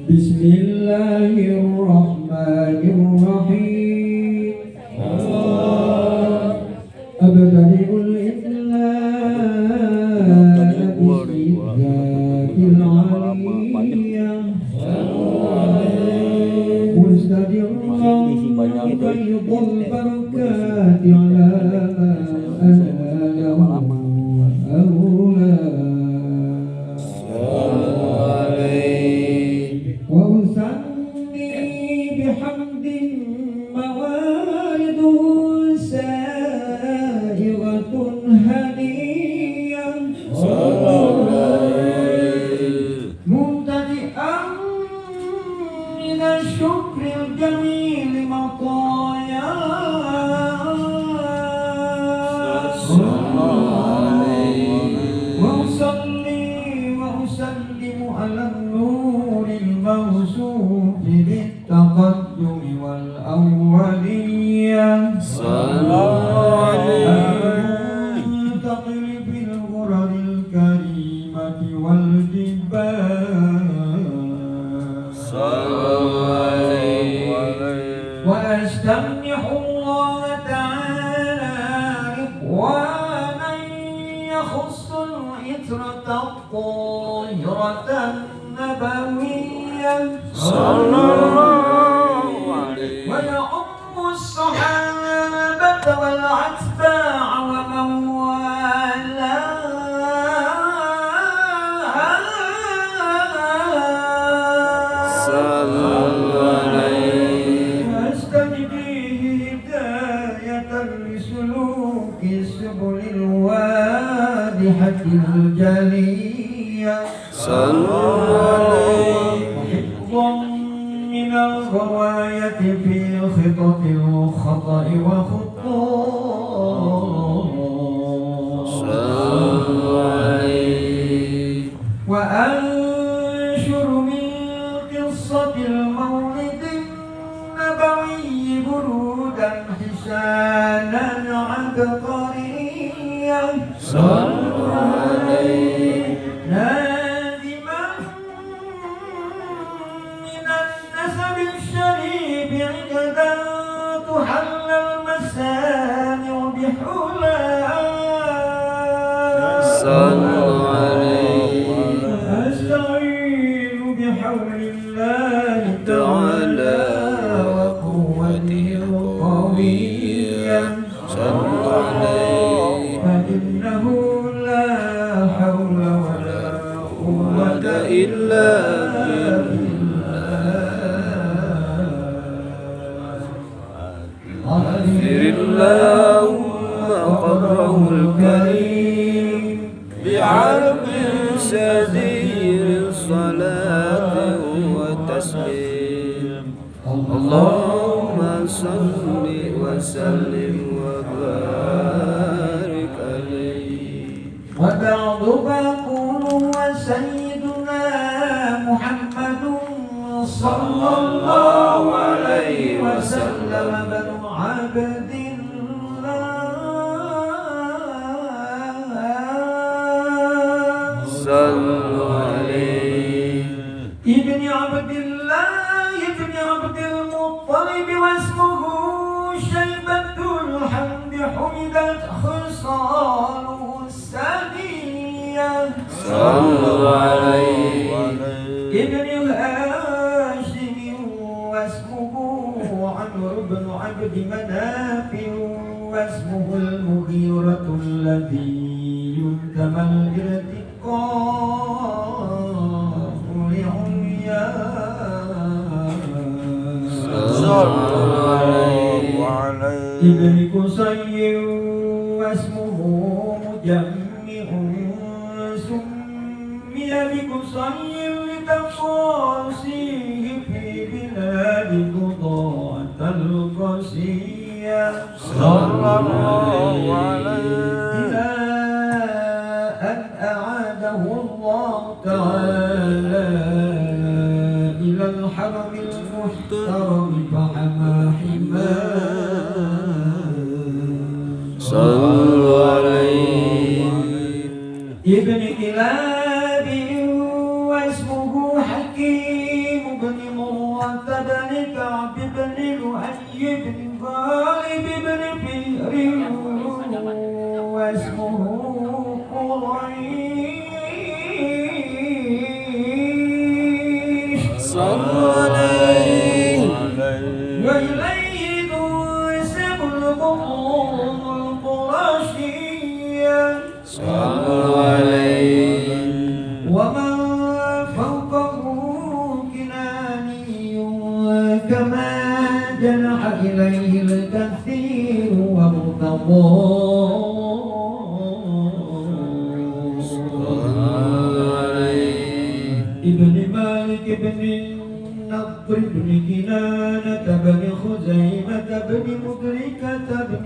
Bismillahirrahmanirrahim. Abtadi'ul Islam bismillahil aliyah. Mustadirullah fayyidul barakati ala ابن كلاب واسمه حكيم صلوا عليه وإليه تنسب البطون القرشية صلوا عليه ومن فوقه كناني كما جنح إليه الكثير وارتضاه ابن مالك بن النضر بن كنانة بن خزيمة بن مدركة بن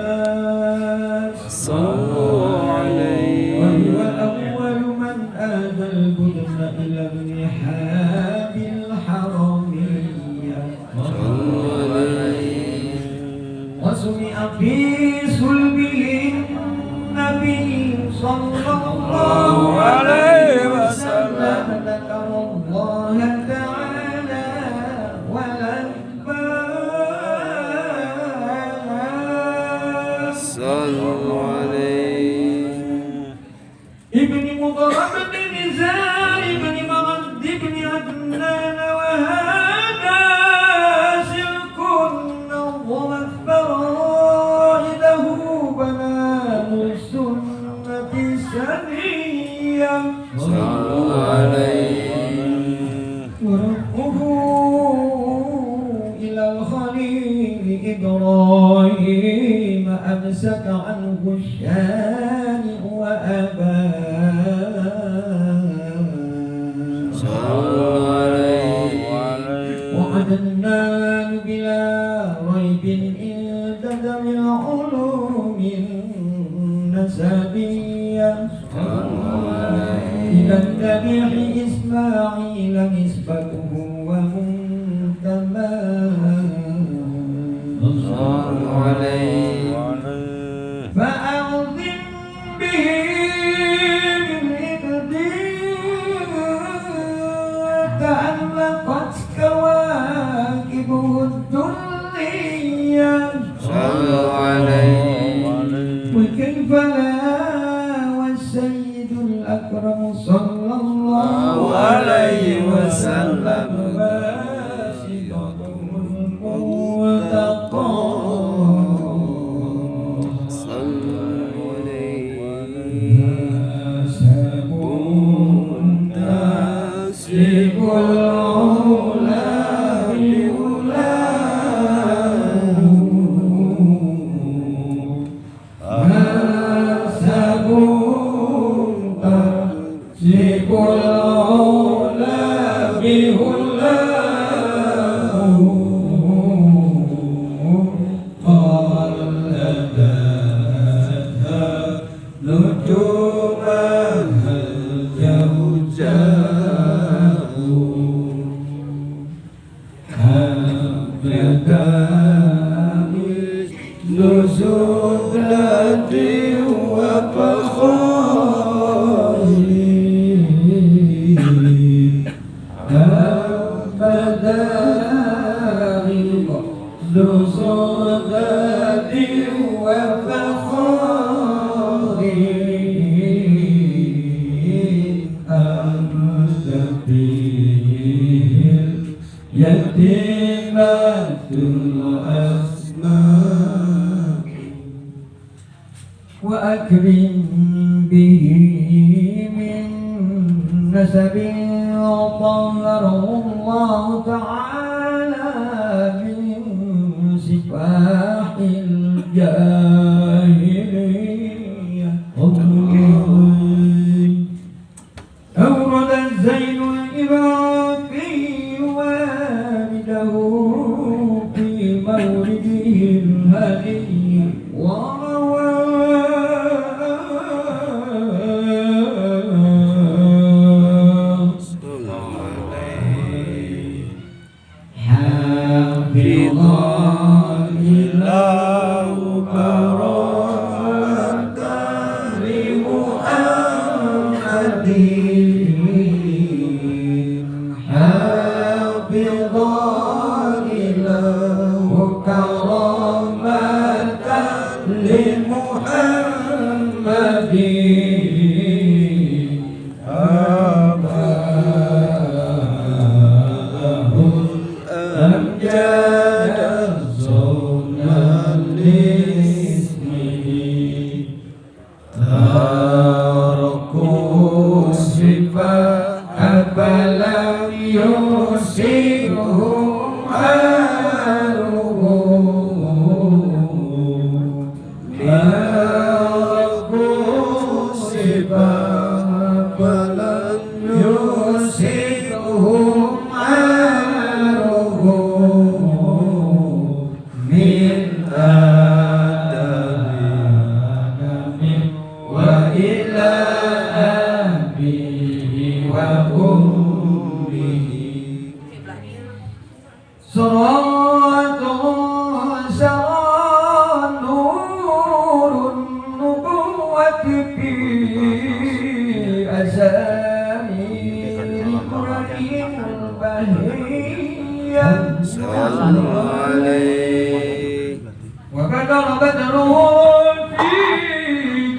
إلياس صلوا عليه وهو أول من آذى البدن إلى ابن حاب الحرمية صلوا عليه وسمع في صلبه النبي صلى الله عليه وسلم ذكر الله تعالى ولبى صلوا عليه ابن مضرب بن نزار بن مرد بن عدنان وهذا سلك نظم فرائده بنان السنة سنيا صلوا عليه وربه إلى الخليل إبراهيم أمسك عنه الشانئ وأباه صلوا عليه وعدنان بلا ريب عند ذوي العلوم النسبية إلى الذبيح إسماعيل نسبته ومنتماه صلوا عليه فأعظم به بالإقدير تألقت كواكبه الدنيا صلوا عليه وكيف لا والسيد الأكرم صلى الله عليه وسلم باسطته وتقاه صلوا عليه ناسب العلا بعلاه ناسب تنسب العلا بعلاه قلدتها نجومها الجوزاء حبلتا نزلة وفخار أبدا نزلة وفخار يتيمة الأسماء وأكرم به من نسب طهره الله تعالى من سفاح الجاهلية أورد الزين العراقي والده في مورده الهدي ورواه حافظا إله كرامة لمحمد حافظا إله كرامة ولم يصبهم ماله مصيبة ولم يصبهم ماله من آدم وإلى أبيه وأمه صراط سرى نور النبوة في أسامير قرآن بهيا صلوا عليه وبدر بدره في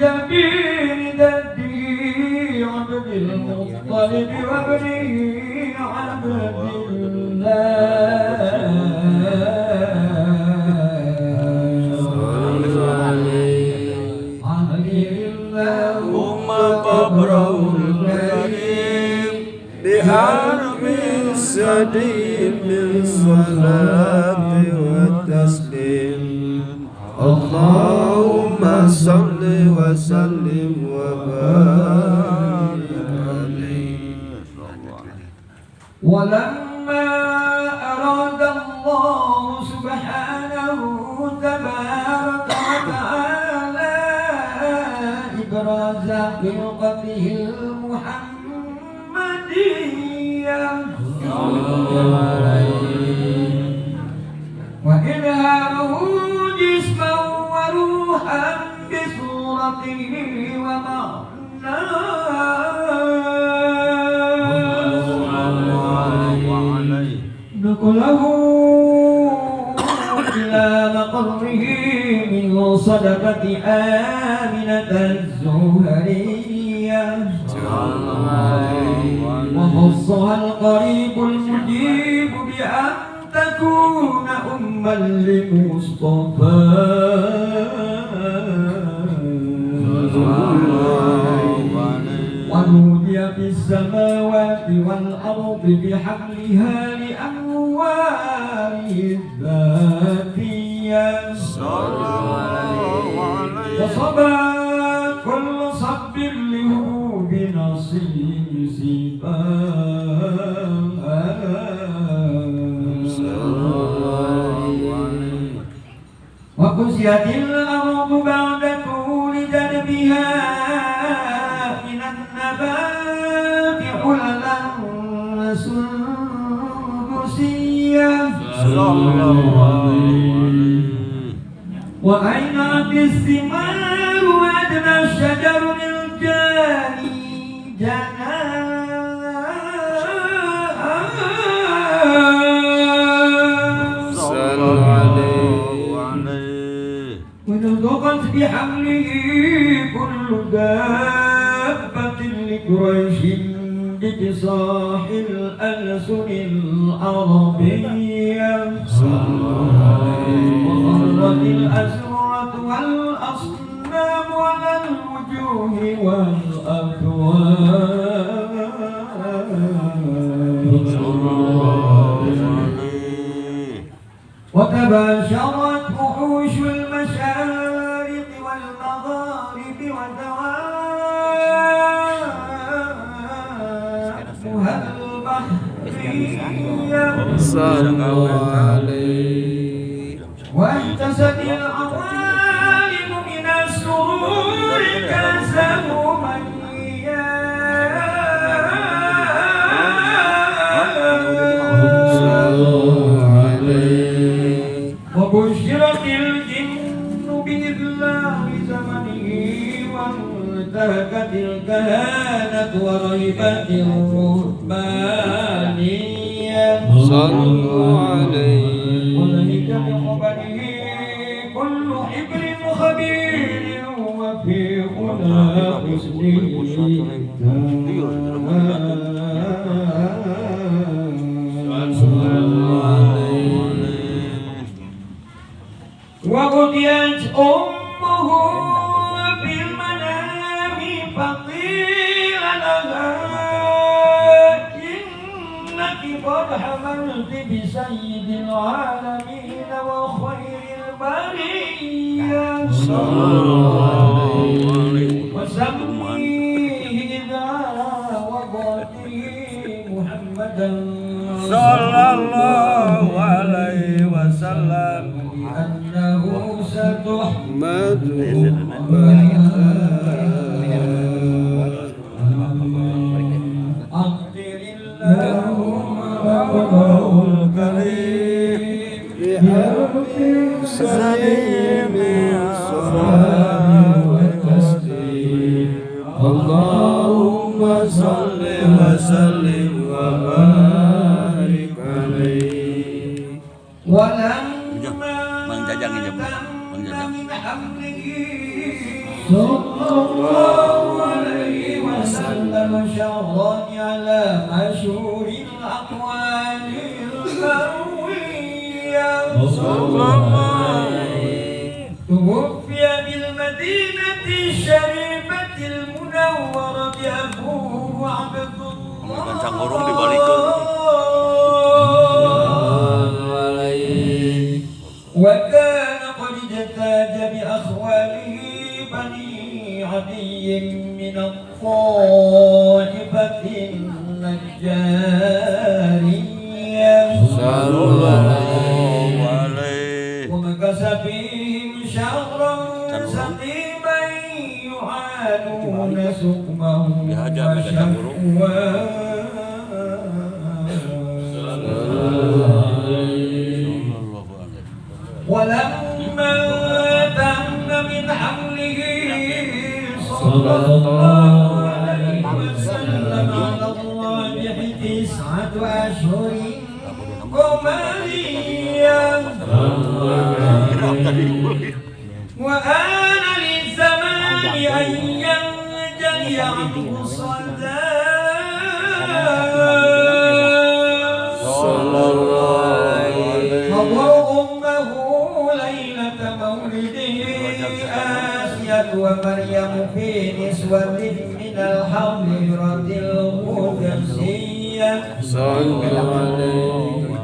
جبين جدي عبد المطلب وابنه عبد الله صلوا عليه علي اللهم قبره الكريم بحرف سديد من صلاة والتسليم اللهم صل وسلم وبارك عليه. ولما أراد الله سبحانه تبارك وتعالى إبراز خلقته المحمدية وإظهاره جسما وروحا بصورته ومعناه نقله إلى مقره من صدقة آمنة الزهرية وخصها القريب المجيب بأن تكون أما لمصطفى ونودي في السماوات والأرض بحملها لأنواره الذاتية وصبا كل صب له بنصيب وكسيت الأرض بعد طول جنبها من النبات حللا سندسية وأينعت الثمار وأدنى الشجر للجاني صلوا عليه ونطقت بحمله كل دابة لقريش بفصاح الألسن العربية وخرت الأسرة والأصنام على الوجوه والأكوان وتباشرت وحوش المشارق والمغارب ودوابها البحرية صلوا عليه واحتست العوالم من السرور كسموميا وبشرت الجن بإذلال زمنه وانتهكت الكهانة ورهبت الرهبانية صلوا عليه وذلك بقبله كل حبر خبير وفي غنى حسنه وغطيت أمه بالمنام فقيل لها إن لقد حملت بسيد العالمين وخير البرية صلى الله عليه وسميه إذا وضعته محمدا صلى الله عليه وسلم أنه ستحمد أقدر اللهم ربه الكريم بأرض سليم الصلاة والتسليم اللهم صل وسلم وبارك عليه ولما تم من حمله صلى الله عليه وسلم شهرا على مشهور الأقوال المروية صلى الله عليه توفي بالمدينة الشريفة المنورة أبوه عبد الله وكان قد اجتاز بأخواله بني عدي من الطائفة النجارية صلى الله عليه ومكث فيهم شهرا سقيما يعانون سقمه وشهواه ولما تم من حمله صلى الله عليه وسلم على الله 9 أشهر قمرية وآن للزمان أن ينجلي عنه الصدى صلى الله عليه أمه ليلة مولده آسيا ومريم في نسوة من الحظيرة القدسية صلى الله عليه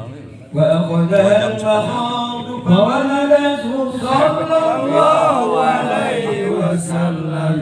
وأخذها المخاض فولدته صلى الله عليه وسلم